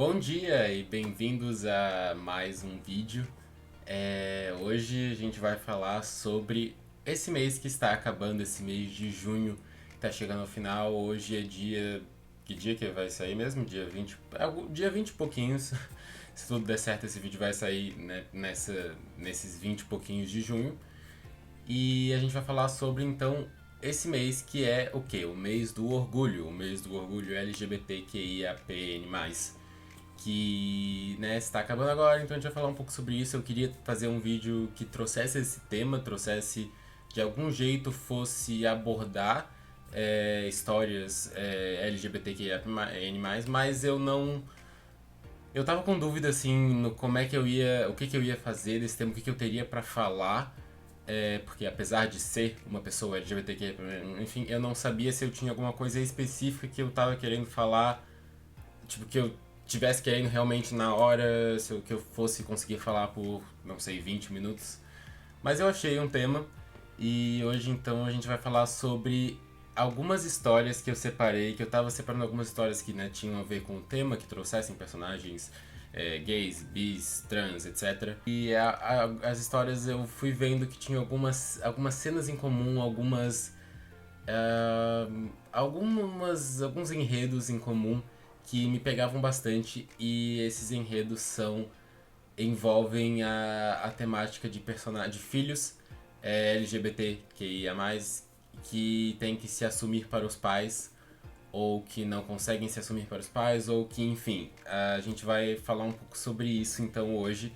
Bom dia e bem-vindos a mais um vídeo. Hoje a gente vai falar sobre esse mês que está acabando, esse mês de junho, que está chegando ao final. Hoje é dia. Que dia que vai sair mesmo? Dia 20. Dia 20 e pouquinhos. Se tudo der certo, esse vídeo vai sair, né, nesses 20 e pouquinhos de junho. E a gente vai falar sobre então esse mês que é o quê? O mês do orgulho LGBTQIAPN+, que, né, está acabando agora, então a gente vai falar um pouco sobre isso. Eu queria fazer um vídeo que trouxesse esse tema, trouxesse de algum jeito, fosse abordar histórias LGBTQIAPN+, mas eu não... Eu tava com dúvida, assim, no como é que eu ia... O que que eu ia fazer desse tema, o que que eu teria pra falar, porque apesar de ser uma pessoa LGBTQIA, enfim, eu não sabia se eu tinha alguma coisa específica que eu tava querendo falar, tipo, que eu tivesse querendo realmente na hora, que eu fosse conseguir falar por, não sei, 20 minutos. Mas eu achei um tema e hoje então a gente vai falar sobre algumas histórias que eu separei, que eu tava separando algumas histórias que, né, tinham a ver com o tema, que trouxessem personagens gays, bis, trans, etc. E as histórias eu fui vendo que tinha algumas cenas em comum, alguns enredos em comum que me pegavam bastante, e esses enredos envolvem a temática de filhos LGBTQIA+, que tem que se assumir para os pais, ou que não conseguem se assumir para os pais, ou que, enfim, a gente vai falar um pouco sobre isso então hoje,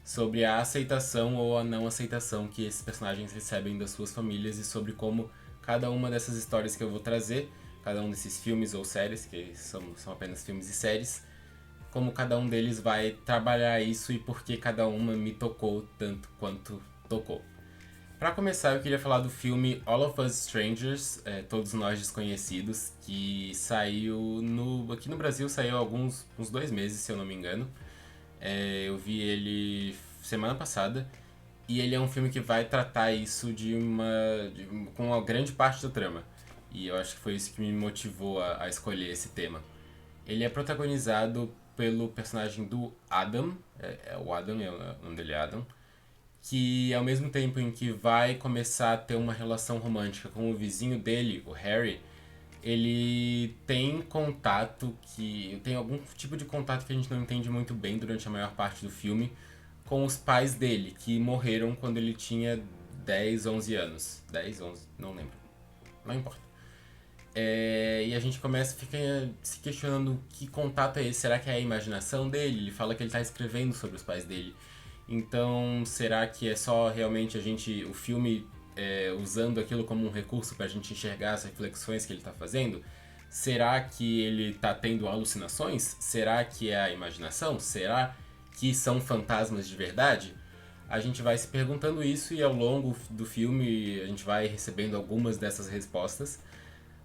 sobre a aceitação ou a não aceitação que esses personagens recebem das suas famílias, e sobre como cada uma dessas histórias que eu vou trazer, cada um desses filmes ou séries, que são apenas filmes e séries, como cada um deles vai trabalhar isso e por que cada uma me tocou tanto quanto tocou. Para começar, eu queria falar do filme All of Us Strangers, Todos Nós Desconhecidos, que aqui no Brasil saiu há uns 2 meses, se eu não me engano. Eu vi ele semana passada, e ele é um filme que vai tratar isso com uma grande parte da trama. E eu acho que foi isso que me motivou a escolher esse tema. Ele é protagonizado pelo personagem do Adam, o Adam, o nome dele é Adam, que ao mesmo tempo em que vai começar a ter uma relação romântica com o vizinho dele, o Harry, ele tem algum tipo de contato que a gente não entende muito bem durante a maior parte do filme, com os pais dele, que morreram quando ele tinha 10, 11 anos. 10, 11, não lembro. Não importa. E a gente fica se questionando que contato é esse. Será que é a imaginação dele? Ele fala que ele está escrevendo sobre os pais dele. Então, será que é só realmente o filme usando aquilo como um recurso para a gente enxergar as reflexões que ele está fazendo? Será que ele está tendo alucinações? Será que é a imaginação? Será que são fantasmas de verdade? A gente vai se perguntando isso, e ao longo do filme a gente vai recebendo algumas dessas respostas.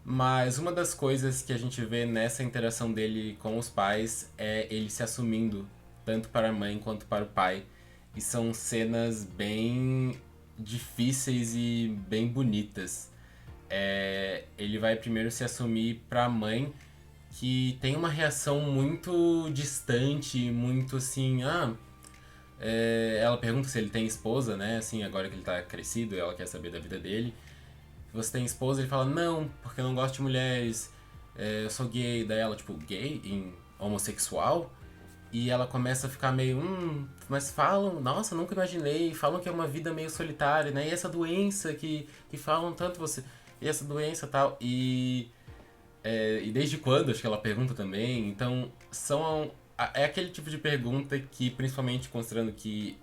Mas uma das coisas que a gente vê nessa interação dele com os pais é ele se assumindo tanto para a mãe quanto para o pai. E são cenas bem difíceis e bem bonitas. Ele vai primeiro se assumir para a mãe, que tem uma reação muito distante, muito assim, ela pergunta se ele tem esposa, né? Assim, agora que ele tá crescido, ela quer saber da vida dele. Você tem esposa? Ele fala, não, porque eu não gosto de mulheres, eu sou gay. Daí ela, tipo, gay? Em homossexual? E ela começa a ficar meio, mas falam, nossa, nunca imaginei, falam que é uma vida meio solitária, né? E essa doença que falam tanto você, e essa doença tal, e desde quando? Acho que ela pergunta também. Então, é aquele tipo de pergunta que, principalmente considerando que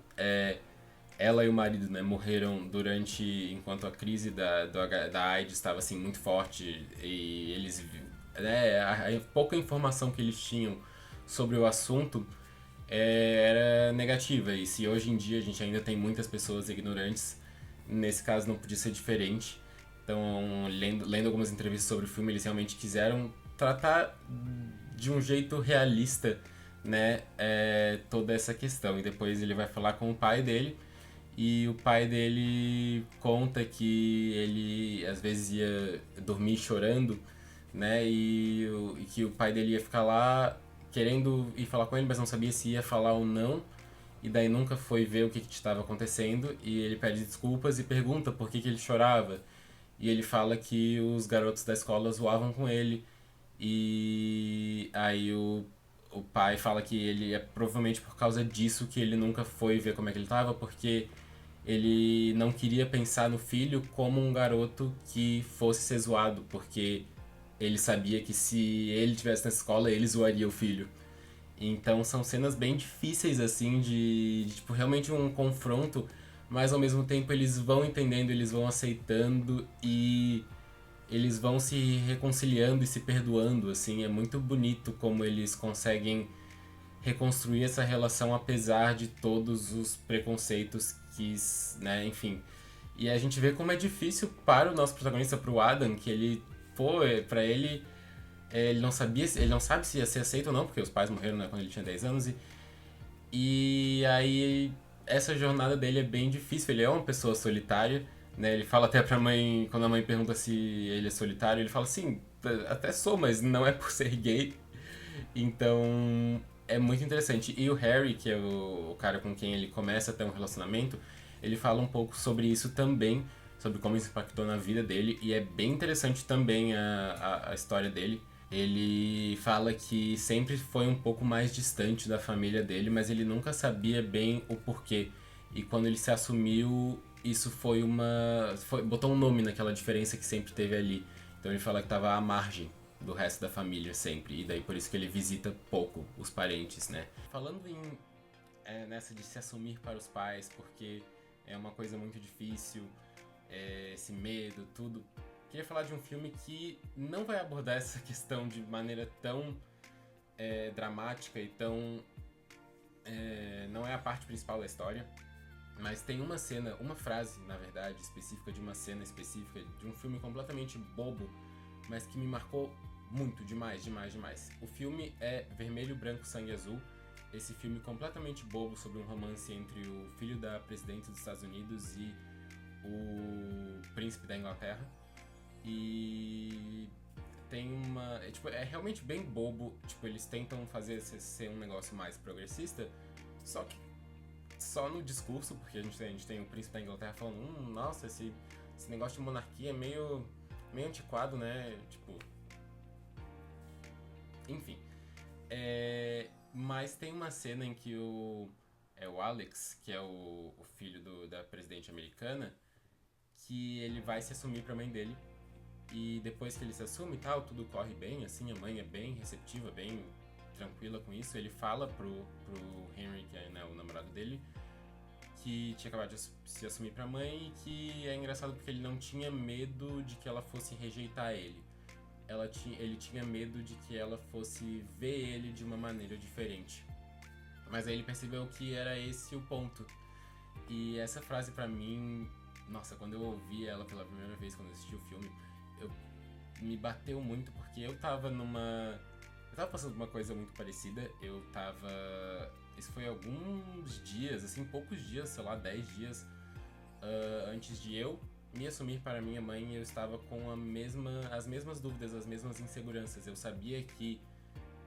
ela e o marido, né, morreram enquanto a crise da AIDS estava assim muito forte, e eles, né, a pouca informação que eles tinham sobre o assunto era negativa. E se hoje em dia a gente ainda tem muitas pessoas ignorantes, nesse caso não podia ser diferente. Então, lendo algumas entrevistas sobre o filme, eles realmente quiseram tratar de um jeito realista, né, toda essa questão. E depois ele vai falar com o pai dele, e o pai dele conta que ele às vezes ia dormir chorando, né? E que o pai dele ia ficar lá, querendo ir falar com ele, mas não sabia se ia falar ou não. E daí nunca foi ver o que estava acontecendo. E ele pede desculpas e pergunta por que ele chorava. E ele fala que os garotos da escola zoavam com ele. E aí o pai fala que ele é provavelmente por causa disso que ele nunca foi ver como é que ele tava, porque ele não queria pensar no filho como um garoto que fosse ser zoado, porque ele sabia que se ele tivesse na escola, ele zoaria o filho. Então são cenas bem difíceis, assim, de tipo, realmente um confronto, mas ao mesmo tempo eles vão entendendo, eles vão aceitando e eles vão se reconciliando e se perdoando, assim. É muito bonito como eles conseguem reconstruir essa relação apesar de todos os preconceitos que, né, enfim. E a gente vê como é difícil para o nosso protagonista, para o Adam, que ele, pô, pra ele, ele não sabia, ele não sabe se ia ser aceito ou não, porque os pais morreram, né, quando ele tinha 10 anos, e aí essa jornada dele é bem difícil, ele é uma pessoa solitária, né, ele fala até pra mãe, quando a mãe pergunta se ele é solitário, ele fala assim, até sou, mas não é por ser gay, então é muito interessante. E o Harry, que é o cara com quem ele começa a ter um relacionamento, ele fala um pouco sobre isso também, sobre como isso impactou na vida dele, e é bem interessante também a história dele. Ele fala que sempre foi um pouco mais distante da família dele, mas ele nunca sabia bem o porquê. E quando ele se assumiu, isso foi botou um nome naquela diferença que sempre teve ali. Então ele fala que estava à margem do resto da família sempre, e daí por isso que ele visita pouco os parentes, né? Falando nessa de se assumir para os pais, porque é uma coisa muito difícil, esse medo, tudo. Queria falar de um filme que não vai abordar essa questão de maneira tão dramática e tão... não é a parte principal da história, mas tem uma cena, uma frase, na verdade, específica de uma cena específica de um filme completamente bobo, mas que me marcou muito, demais. O filme é Vermelho, Branco, Sangue Azul. Esse filme completamente bobo sobre um romance entre o filho da presidente dos Estados Unidos e o príncipe da Inglaterra. E tem uma... é realmente bem bobo. Tipo, eles tentam fazer ser um negócio mais progressista, só que só no discurso, porque a gente tem o príncipe da Inglaterra falando nossa, esse negócio de monarquia é meio antiquado, né? Tipo... Enfim. Mas tem uma cena em que o Alex, que é o filho da presidente americana, que ele vai se assumir pra mãe dele. E depois que ele se assume e tal, tudo corre bem, assim, a mãe é bem receptiva, bem tranquila com isso. Ele fala pro Henry, que é, né, o namorado dele, que tinha acabado de se assumir pra mãe, e que é engraçado porque ele não tinha medo de que ela fosse rejeitar ele. Ele tinha medo de que ela fosse ver ele de uma maneira diferente. Mas aí ele percebeu que era esse o ponto. E essa frase pra mim, nossa, quando eu ouvi ela pela primeira vez, quando eu assisti o filme, me bateu muito, porque eu tava passando por uma coisa muito parecida. Isso foi alguns dias, assim, poucos dias, sei lá, 10 dias antes de eu me assumir para minha mãe. Eu estava com as mesmas dúvidas, as mesmas inseguranças. Eu sabia que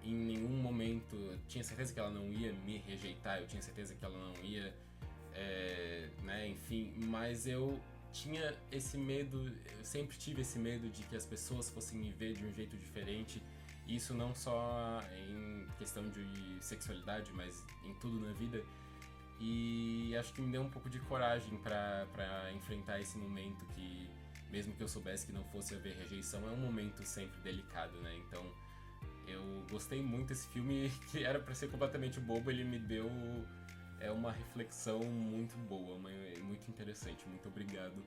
em nenhum momento, eu tinha certeza que ela não ia me rejeitar, eu tinha certeza que ela não ia, né, enfim, mas eu tinha esse medo, eu sempre tive esse medo de que as pessoas fossem me ver de um jeito diferente. Isso não só em questão de sexualidade, mas em tudo na vida. E acho que me deu um pouco de coragem pra enfrentar esse momento que, mesmo que eu soubesse que não fosse haver rejeição, é um momento sempre delicado, né? Então, eu gostei muito desse filme, que era pra ser completamente bobo, ele me deu uma reflexão muito boa, muito interessante. Muito obrigado,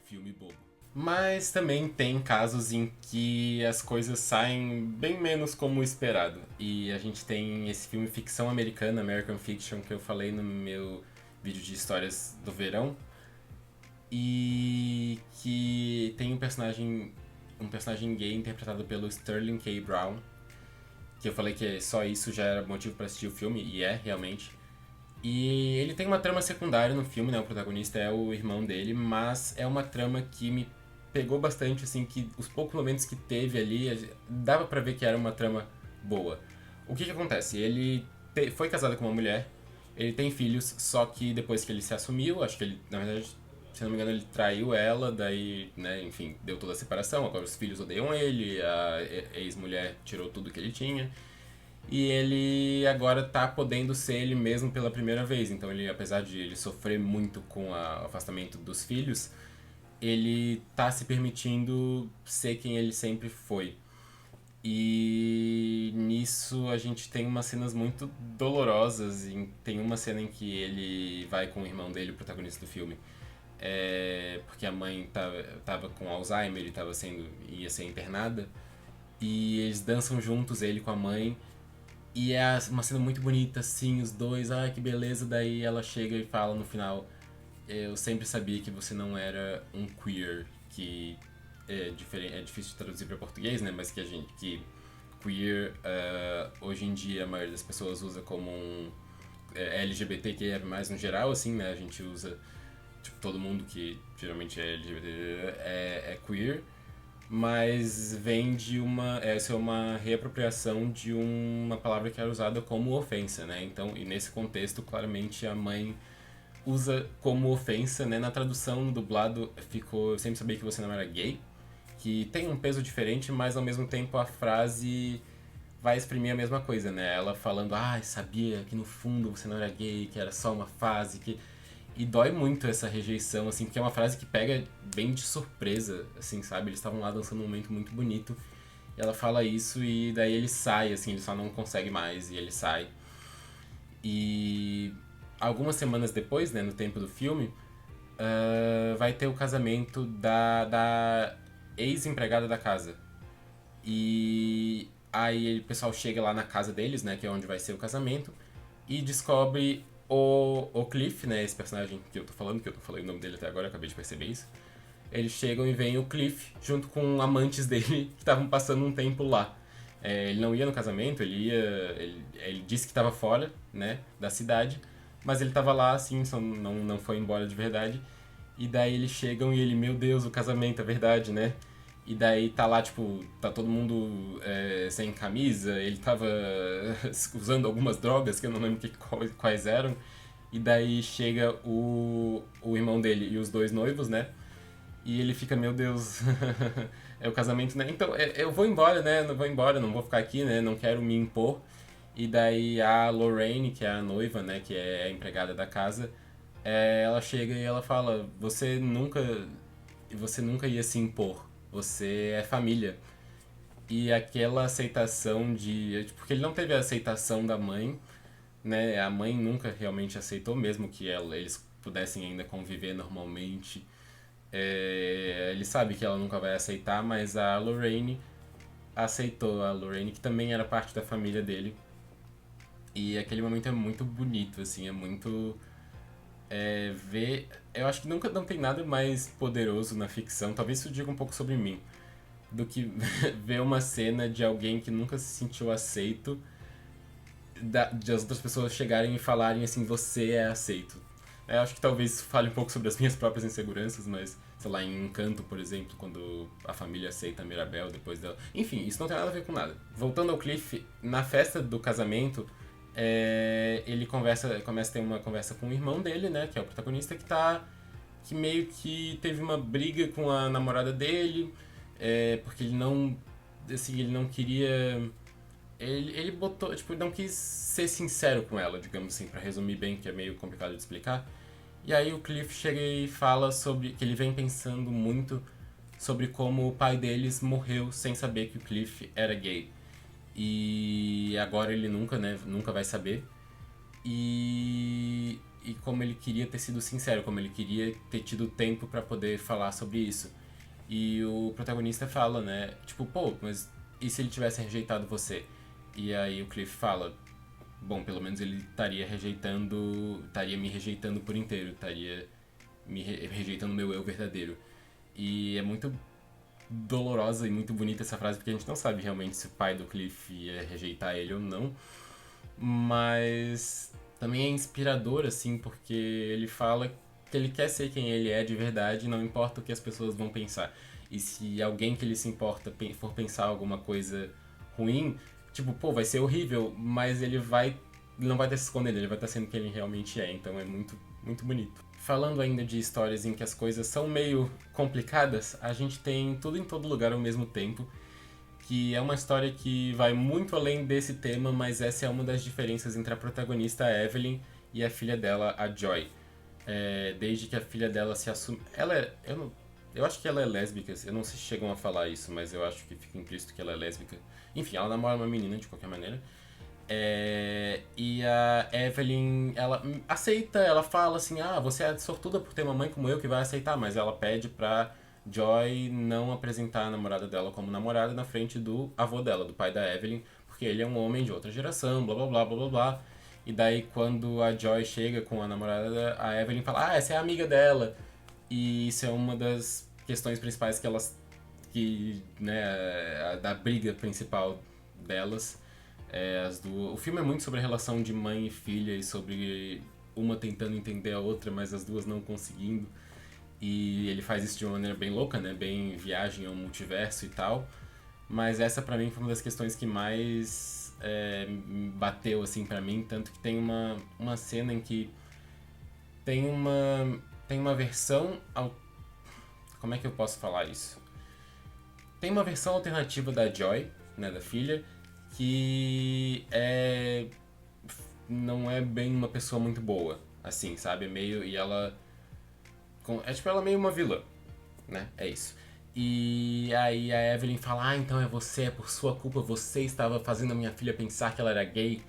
filme bobo. Mas também tem casos em que as coisas saem bem menos como esperado. E a gente tem esse filme ficção americana, American Fiction, que eu falei no meu vídeo de histórias do verão. E que tem um personagem gay interpretado pelo Sterling K. Brown. Que eu falei que só isso já era motivo para assistir o filme, e realmente. E ele tem uma trama secundária no filme, né? O protagonista é o irmão dele, mas é uma trama que me pegou bastante, assim, que os poucos momentos que teve ali, dava pra ver que era uma trama boa. O que acontece? Ele foi casado com uma mulher, ele tem filhos, só que depois que ele se assumiu, acho que ele, na verdade, se não me engano, ele traiu ela, daí, né, enfim, deu toda a separação, agora os filhos odeiam ele, a ex-mulher tirou tudo que ele tinha. E ele agora tá podendo ser ele mesmo pela primeira vez. Então ele, apesar de ele sofrer muito com o afastamento dos filhos, ele tá se permitindo ser quem ele sempre foi. E nisso a gente tem umas cenas muito dolorosas. Tem uma cena em que ele vai com o irmão dele, o protagonista do filme. Porque a mãe tava com Alzheimer e ia ser internada. E eles dançam juntos, ele com a mãe. E é uma cena muito bonita, assim, os dois, ai que beleza. Daí ela chega e fala no final: eu sempre sabia que você não era um queer, que é difícil de traduzir para português, né? Mas que queer hoje em dia a maioria das pessoas usa como um LGBTQIA+, no geral, assim, né? A gente usa, tipo, todo mundo que geralmente é LGBT é queer, mas vem de essa é uma reapropriação de uma palavra que era usada como ofensa, né? Então, e nesse contexto, claramente a mãe usa como ofensa, né? Na tradução, no dublado, ficou eu sempre sabia que você não era gay, que tem um peso diferente, mas ao mesmo tempo a frase vai exprimir a mesma coisa, né? Ela falando, sabia que no fundo você não era gay, que era só uma fase, que... E dói muito essa rejeição, assim, porque é uma frase que pega bem de surpresa, assim, sabe? Eles estavam lá dançando um momento muito bonito, e ela fala isso, e daí ele sai, assim, ele só não consegue mais, e ele sai. E algumas semanas depois, né, no tempo do filme, vai ter o casamento da ex-empregada da casa. E aí o pessoal chega lá na casa deles, né, que é onde vai ser o casamento, e descobre o Cliff, né, esse personagem que eu tô falando, que eu falei o nome dele até agora, acabei de perceber isso. Eles chegam e veem o Cliff junto com amantes dele que estavam passando um tempo lá. Ele não ia no casamento, ele disse que estava fora, né, da cidade, mas ele estava lá, assim, só não foi embora de verdade. E daí eles chegam e ele, meu Deus, o casamento, é verdade, né? E daí tá lá, tipo, tá todo mundo sem camisa, ele tava usando algumas drogas, que eu não lembro quais eram. E daí chega o irmão dele e os dois noivos, né? E ele fica, meu Deus, é o casamento, né? Então, eu vou embora, né? Não vou embora, não vou ficar aqui, né? Não quero me impor. E daí a Lorraine, que é a noiva, né? Que é a empregada da casa, ela chega e ela fala, você nunca ia se impor. Você é família. E aquela aceitação porque ele não teve a aceitação da mãe, né? A mãe nunca realmente aceitou, mesmo que eles pudessem ainda conviver normalmente. Ele sabe que ela nunca vai aceitar, mas a Lorraine aceitou. A Lorraine, que também era parte da família dele. E aquele momento é muito bonito, assim, é muito ver. Eu acho que nunca não tem nada mais poderoso na ficção, talvez isso diga um pouco sobre mim, do que ver uma cena de alguém que nunca se sentiu aceito, de as outras pessoas chegarem e falarem assim, você é aceito. Eu acho que talvez fale um pouco sobre as minhas próprias inseguranças, mas, sei lá, em Encanto, por exemplo, quando a família aceita a Mirabel depois dela. Enfim, isso não tem nada a ver com nada. Voltando ao Cliff, na festa do casamento, ele começa a ter uma conversa com o irmão dele, né, que é o protagonista, que meio que teve uma briga com a namorada dele, porque ele não queria, ele botou, tipo, não quis ser sincero com ela, digamos assim, pra resumir bem, que é meio complicado de explicar. E aí o Cliff chega e fala sobre que ele vem pensando muito sobre como o pai deles morreu sem saber que o Cliff era gay. E agora ele nunca, né, nunca vai saber. E como ele queria ter sido sincero, como ele queria ter tido tempo pra poder falar sobre isso. E o protagonista fala, né, tipo, pô, mas e se ele tivesse rejeitado você? E aí o Cliff fala, bom, pelo menos ele estaria me rejeitando por inteiro, estaria rejeitando o meu eu verdadeiro. E é muito dolorosa e muito bonita essa frase, porque a gente não sabe realmente se o pai do Cliff ia rejeitar ele ou não, mas também é inspirador, assim, porque ele fala que ele quer ser quem ele é de verdade, não importa o que as pessoas vão pensar. E se alguém que ele se importa for pensar alguma coisa ruim, tipo, pô, vai ser horrível, mas ele não vai estar se escondendo, ele vai estar sendo quem ele realmente é, então é muito, muito bonito. Falando ainda de histórias em que as coisas são meio complicadas, a gente tem Tudo em Todo Lugar ao Mesmo Tempo, que é uma história que vai muito além desse tema, mas essa é uma das diferenças entre a protagonista, a Evelyn, e a filha dela, a Joy. Desde que a filha dela se assume... eu acho que ela é lésbica, eu não sei se chegam a falar isso, mas eu acho que fica implícito que ela é lésbica. Enfim, ela namora uma menina de qualquer maneira. E a Evelyn, ela aceita, ela fala assim, você é sortuda por ter uma mãe como eu que vai aceitar, mas ela pede pra Joy não apresentar a namorada dela como namorada na frente do avô dela, do pai da Evelyn, porque ele é um homem de outra geração, blá blá blá blá blá blá. E daí quando a Joy chega com a namorada, a Evelyn fala, essa é a amiga dela. E isso é uma das questões principais né, da briga principal delas. O filme é muito sobre a relação de mãe e filha e sobre uma tentando entender a outra, mas as duas não conseguindo. E ele faz isso de uma maneira bem louca, né? Bem viagem ao multiverso e tal. Mas essa pra mim foi uma das questões que mais bateu assim pra mim, tanto que tem uma cena em que tem uma versão como é que eu posso falar isso? Tem uma versão alternativa da Joy, né, da filha, que não é bem uma pessoa muito boa, assim, sabe? E ela tipo ela é meio uma vilã, né? É isso. E aí a Evelyn fala: então é você, é por sua culpa, você estava fazendo a minha filha pensar que ela era gay.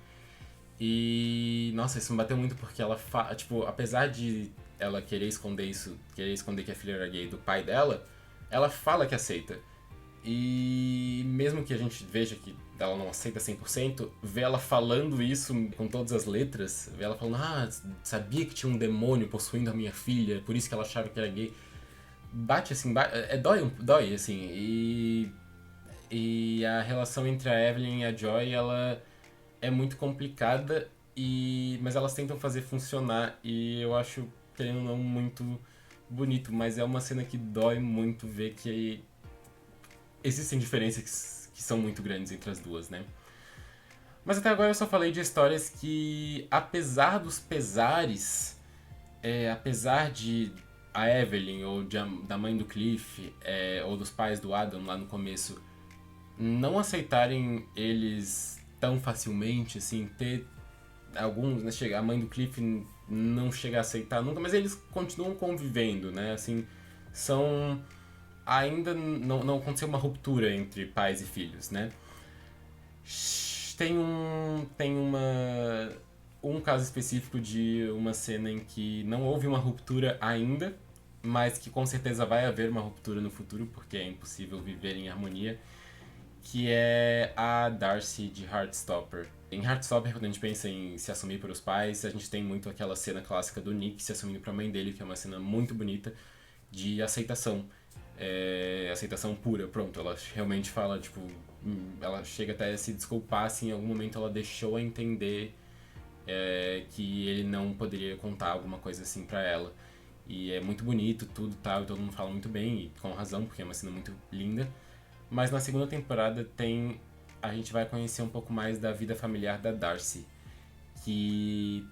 E nossa, isso me bateu muito porque ela tipo, apesar de ela querer esconder isso, querer esconder que a filha era gay do pai dela, ela fala que aceita. E mesmo que a gente veja que ela não aceita 100%, ver ela falando isso com todas as letras, ver ela falando, sabia que tinha um demônio possuindo a minha filha, por isso que ela achava que era gay. Bate assim, dói assim. E a relação entre a Evelyn e a Joy, ela é muito complicada, mas elas tentam fazer funcionar e eu acho, querendo ou não, muito bonito, mas é uma cena que dói muito ver que existem diferenças que são muito grandes entre as duas, né? Mas até agora eu só falei de histórias que, apesar dos pesares, apesar de a Evelyn ou da mãe do Cliff, ou dos pais do Adam lá no começo, não aceitarem eles tão facilmente, assim, ter alguns, né, a mãe do Cliff não chega a aceitar nunca, mas eles continuam convivendo, né, assim, são... Ainda não aconteceu uma ruptura entre pais e filhos, né? Tem um caso específico de uma cena em que não houve uma ruptura ainda, mas que com certeza vai haver uma ruptura no futuro, porque é impossível viver em harmonia, que é a Darcy de Heartstopper. Em Heartstopper, quando a gente pensa em se assumir para os pais, a gente tem muito aquela cena clássica do Nick se assumindo para a mãe dele, que é uma cena muito bonita de aceitação. Aceitação pura, pronto, ela realmente fala, tipo, ela chega até a se desculpar se em algum momento ela deixou a entender que ele não poderia contar alguma coisa assim pra ela. E é muito bonito tudo tal, e todo mundo fala muito bem, e com razão, porque é uma cena muito linda. Mas na segunda temporada a gente vai conhecer um pouco mais da vida familiar da Darcy, que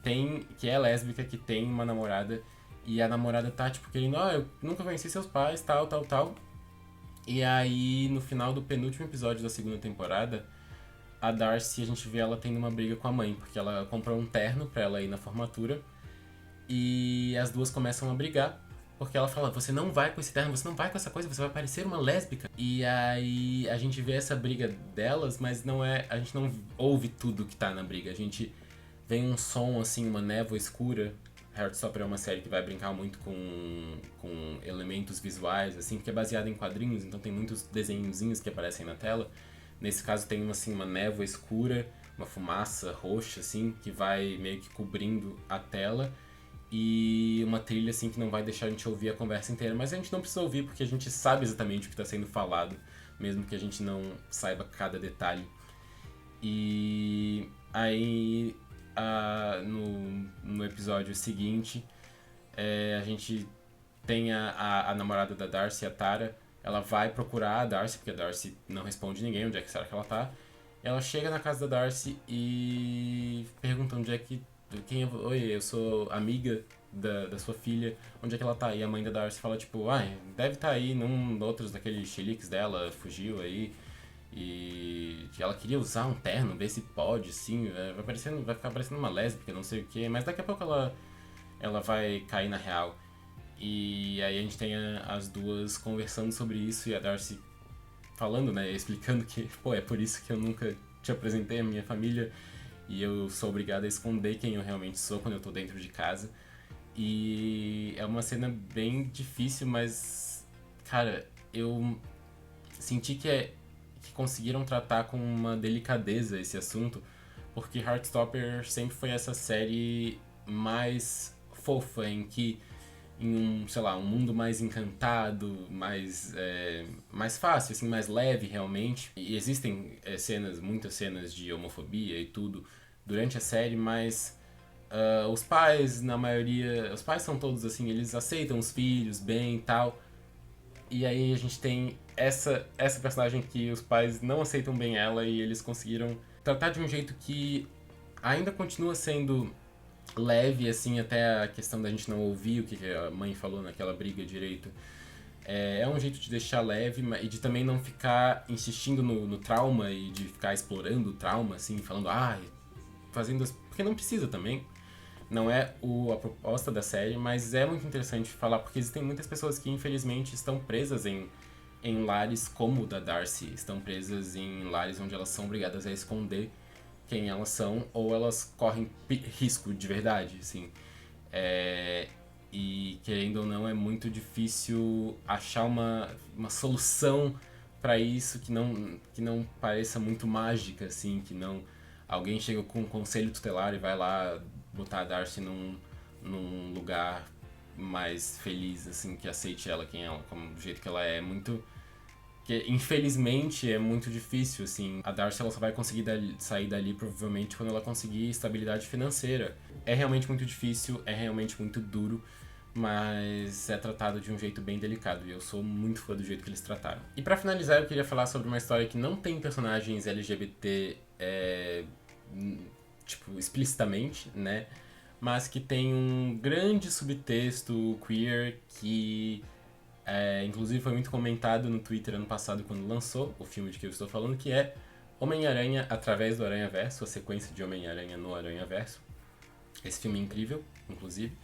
é lésbica, que tem uma namorada, e a namorada tá, tipo, querendo, eu nunca conheci seus pais, tal, tal, tal. E aí, no final do penúltimo episódio da segunda temporada, a Darcy, a gente vê ela tendo uma briga com a mãe, porque ela comprou um terno pra ela ir na formatura, e as duas começam a brigar, porque ela fala, você não vai com esse terno, você não vai com essa coisa, você vai parecer uma lésbica. E aí a gente vê essa briga delas, mas a gente não ouve tudo que tá na briga, a gente vem um som, assim, uma névoa escura. Heartstopper é uma série que vai brincar muito com elementos visuais, assim, porque é baseada em quadrinhos, então tem muitos desenhozinhos que aparecem na tela. Nesse caso tem uma névoa escura, uma fumaça roxa, assim, que vai meio que cobrindo a tela, e uma trilha, assim, que não vai deixar a gente ouvir a conversa inteira, mas a gente não precisa ouvir porque a gente sabe exatamente o que está sendo falado, mesmo que a gente não saiba cada detalhe. E aí, no episódio seguinte, a gente tem a namorada da Darcy, a Tara. Ela vai procurar a Darcy, porque a Darcy não responde ninguém onde é que será que ela tá. Ela chega na casa da Darcy e pergunta onde é que. Oi, eu sou amiga da sua filha, onde é que ela tá? E a mãe da Darcy fala, tipo, deve estar aí num outros daqueles chiliques dela, fugiu aí. E ela queria usar um terno, ver se pode, sim. Vai ficar parecendo uma lésbica, não sei o que. Mas daqui a pouco ela vai cair na real. E aí a gente tem as duas conversando sobre isso e a Darcy falando, né, explicando que, pô, é por isso que eu nunca te apresentei a minha família e eu sou obrigada a esconder quem eu realmente sou quando eu tô dentro de casa. E é uma cena bem difícil, mas, cara, eu senti que conseguiram tratar com uma delicadeza esse assunto, porque Heartstopper sempre foi essa série mais fofa em que em um, sei lá, um mundo mais encantado, mais fácil, assim, mais leve realmente. E existem cenas, muitas cenas de homofobia e tudo durante a série, mas os pais, na maioria, os pais são todos assim, eles aceitam os filhos bem e tal. E aí a gente tem essa personagem que os pais não aceitam bem ela e eles conseguiram tratar de um jeito que ainda continua sendo leve, assim, até a questão da gente não ouvir o que a mãe falou naquela briga direito. É um jeito de deixar leve e de também não ficar insistindo no trauma e de ficar explorando o trauma, assim, falando, fazendo. Porque não precisa também. Não é a proposta da série, mas é muito interessante falar, porque existem muitas pessoas que infelizmente estão presas em lares como o da Darcy, estão presas em lares onde elas são obrigadas a esconder quem elas são, ou elas correm risco de verdade, assim. E querendo ou não, é muito difícil achar uma solução para isso que não pareça muito mágica, assim, que não alguém chega com um conselho tutelar e vai lá botar a Darcy num lugar mais feliz, assim, que aceite ela quem ela, como do jeito que ela é. Muito que infelizmente é muito difícil, assim. A Darcy ela só vai conseguir sair dali provavelmente quando ela conseguir estabilidade financeira. É realmente muito difícil, é realmente muito duro, mas é tratado de um jeito bem delicado e eu sou muito fã do jeito que eles trataram. E pra finalizar, eu queria falar sobre uma história que não tem personagens LGBT, tipo, explicitamente, né? Mas que tem um grande subtexto queer que inclusive foi muito comentado no Twitter ano passado quando lançou o filme de que eu estou falando, que é Homem-Aranha através do Aranha-Verso, a sequência de Homem-Aranha no Aranha-Verso. Esse filme é incrível, inclusive.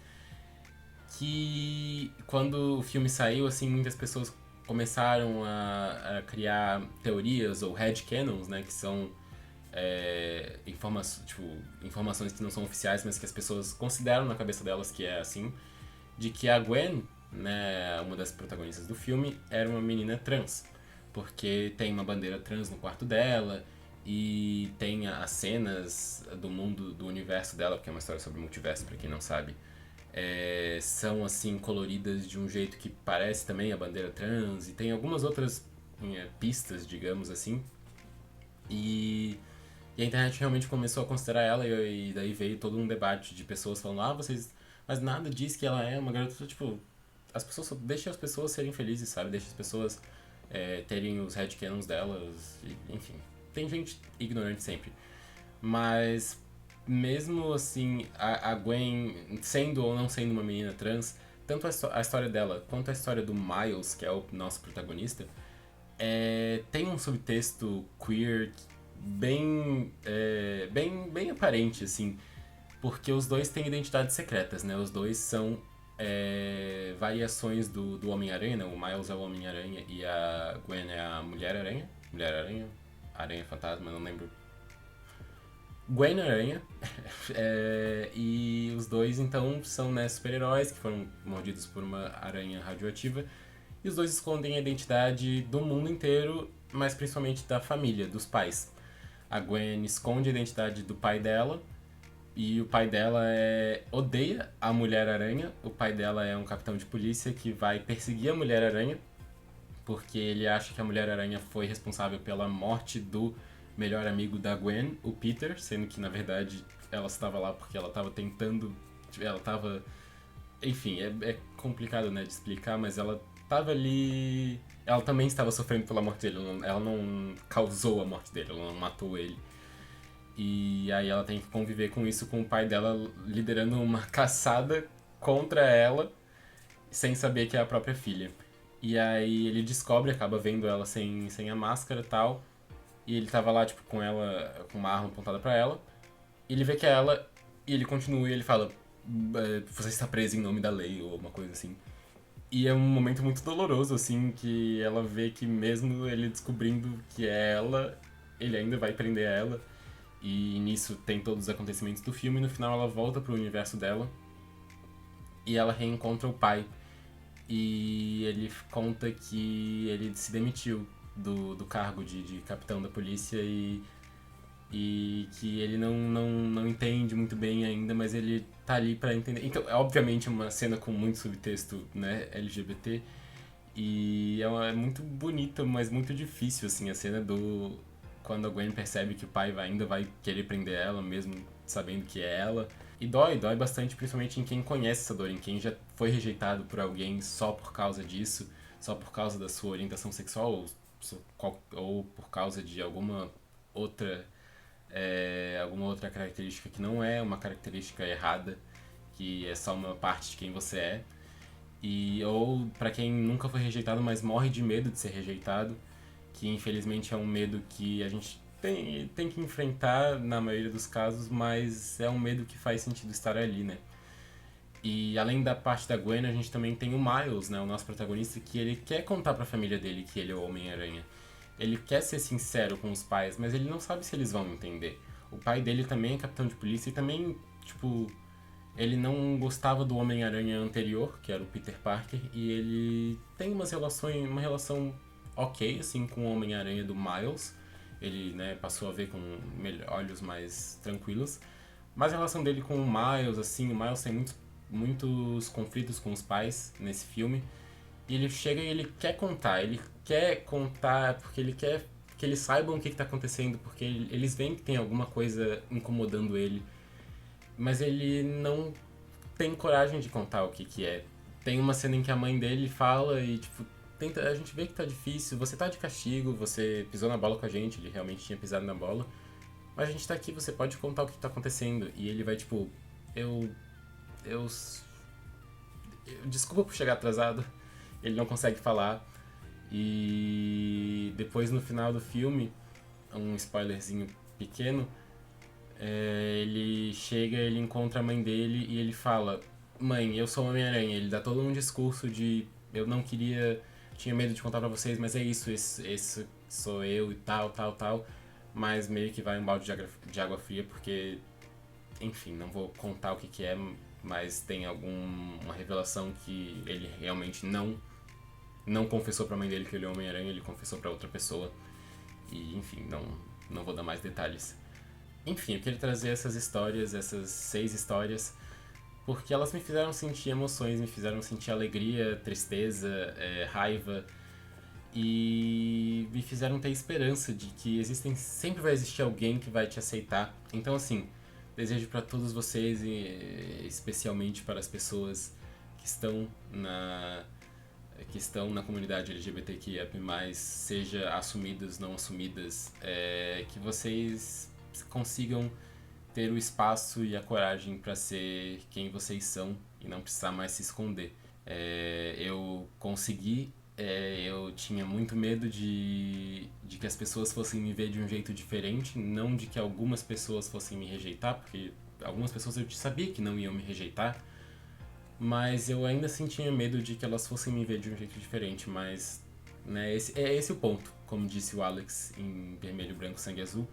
Que quando o filme saiu, assim, muitas pessoas começaram a criar teorias ou headcanons, né, que são informações que não são oficiais, mas que as pessoas consideram na cabeça delas que é assim, de que a Gwen, né, uma das protagonistas do filme, era uma menina trans, porque tem uma bandeira trans no quarto dela e tem as cenas do mundo, do universo dela, porque é uma história sobre multiverso, pra quem não sabe, são assim coloridas de um jeito que parece também a bandeira trans e tem algumas outras pistas, digamos assim, e a internet realmente começou a considerar ela e daí veio todo um debate de pessoas falando, vocês. Mas nada diz que ela é uma garota, tipo. As pessoas deixem as pessoas serem felizes, sabe? Deixa as pessoas terem os headcanons delas, enfim. Tem gente ignorante sempre. Mas mesmo assim, a Gwen sendo ou não sendo uma menina trans, tanto a história dela quanto a história do Miles, que é o nosso protagonista, tem um subtexto queer bem aparente, assim, porque os dois têm identidades secretas, né? Os dois são variações do Homem-Aranha, né? O Miles é o Homem-Aranha e a Gwen é a Mulher-Aranha. Mulher-Aranha? Aranha-Fantasma, não lembro. Gwen-Aranha. E os dois, então, são, né, super-heróis que foram mordidos por uma aranha radioativa. E os dois escondem a identidade do mundo inteiro, mas principalmente da família, dos pais. A Gwen esconde a identidade do pai dela, e o pai dela odeia a Mulher-Aranha. O pai dela é um capitão de polícia que vai perseguir a Mulher-Aranha, porque ele acha que a Mulher-Aranha foi responsável pela morte do melhor amigo da Gwen, o Peter, sendo que na verdade ela estava lá porque ela estava tentando. Ela estava. Enfim, é complicado, né, de explicar, mas ela estava ali ela também estava sofrendo pela morte dele. Ela não causou a morte dele, ela não matou ele. E aí ela tem que conviver com isso, com o pai dela liderando uma caçada contra ela, sem saber que é a própria filha. E aí ele descobre, acaba vendo ela sem a máscara e tal. E ele tava lá, tipo, com ela, com uma arma apontada pra ela. E ele vê que é ela, e ele continua e ele fala: Você está presa em nome da lei, ou uma coisa assim. E é um momento muito doloroso, assim, que ela vê que mesmo ele descobrindo que é ela, ele ainda vai prender ela. E nisso tem todos os acontecimentos do filme, e no final ela volta pro universo dela e ela reencontra o pai. E ele conta que ele se demitiu do cargo de capitão da polícia e que ele não entende muito bem ainda, mas ele tá ali pra entender. Então, é obviamente uma cena com muito subtexto, né, LGBT, e é muito bonita, mas muito difícil, assim, a cena do... Quando a Gwen percebe que o pai ainda vai querer prender ela, mesmo sabendo que é ela. E dói bastante, principalmente em quem conhece essa dor, em quem já foi rejeitado por alguém só por causa disso, só por causa da sua orientação sexual, ou por causa de outra alguma outra característica que não é uma característica errada, que é só uma parte de quem você é. Ou para quem nunca foi rejeitado, mas morre de medo de ser rejeitado, que infelizmente é um medo que a gente tem que enfrentar na maioria dos casos, mas é um medo que faz sentido estar ali, né? E além da parte da Gwen, a gente também tem o Miles, né, o nosso protagonista, que ele quer contar pra família dele que ele é o Homem-Aranha. Ele quer ser sincero com os pais, mas ele não sabe se eles vão entender. O pai dele também é capitão de polícia e também, tipo, ele não gostava do Homem-Aranha anterior, que era o Peter Parker, e ele tem uma relação ok, assim, com o Homem-Aranha do Miles. Ele, né, passou a ver com olhos mais tranquilos. Mas a relação dele com o Miles, assim, o Miles tem muitos conflitos com os pais nesse filme. E ele chega e ele quer contar porque ele quer que eles saibam o que está acontecendo, porque eles veem que tem alguma coisa incomodando ele, mas ele não tem coragem de contar o que é. Tem uma cena em que a mãe dele fala e, tipo, a gente vê que tá difícil, você tá de castigo, você pisou na bola com a gente, ele realmente tinha pisado na bola, mas a gente tá aqui, você pode contar o que tá acontecendo. E ele vai, tipo, eu. Eu. Desculpa por chegar atrasado. Ele não consegue falar. E depois no final do filme, um spoilerzinho pequeno, ele chega, ele encontra a mãe dele e ele fala: Mãe, eu sou o Homem-Aranha. Ele dá todo um discurso de eu não queria, tinha medo de contar pra vocês, mas é isso, esse sou eu e tal, tal, tal. Mas meio que vai um balde de água fria porque, enfim, não vou contar o que é, mas tem alguma revelação que ele realmente não confessou pra mãe dele que ele é Homem-Aranha, ele confessou pra outra pessoa. E, enfim, não vou dar mais detalhes. Enfim, eu queria trazer essas histórias, essas 6 histórias, porque elas me fizeram sentir emoções, me fizeram sentir alegria, tristeza, raiva, e me fizeram ter esperança de que sempre vai existir alguém que vai te aceitar. Então, assim, desejo para todos vocês, e especialmente para as pessoas que estão na comunidade LGBTQIA+, seja assumidas, não assumidas, que vocês consigam ter o espaço e a coragem para ser quem vocês são e não precisar mais se esconder. Eu consegui, eu tinha muito medo de que as pessoas fossem me ver de um jeito diferente, não de que algumas pessoas fossem me rejeitar, porque algumas pessoas eu sabia que não iam me rejeitar, mas eu ainda assim tinha medo de que elas fossem me ver de um jeito diferente, mas né, é esse o ponto, como disse o Alex em Vermelho, Branco, Sangue Azul,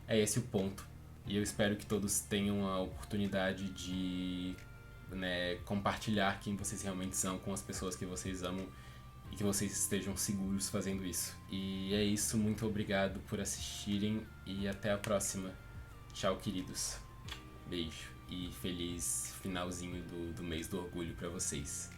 é esse o ponto. E eu espero que todos tenham a oportunidade de né, compartilhar quem vocês realmente são com as pessoas que vocês amam e que vocês estejam seguros fazendo isso. E é isso, muito obrigado por assistirem e até a próxima. Tchau, queridos. Beijo e feliz finalzinho do mês do orgulho pra vocês.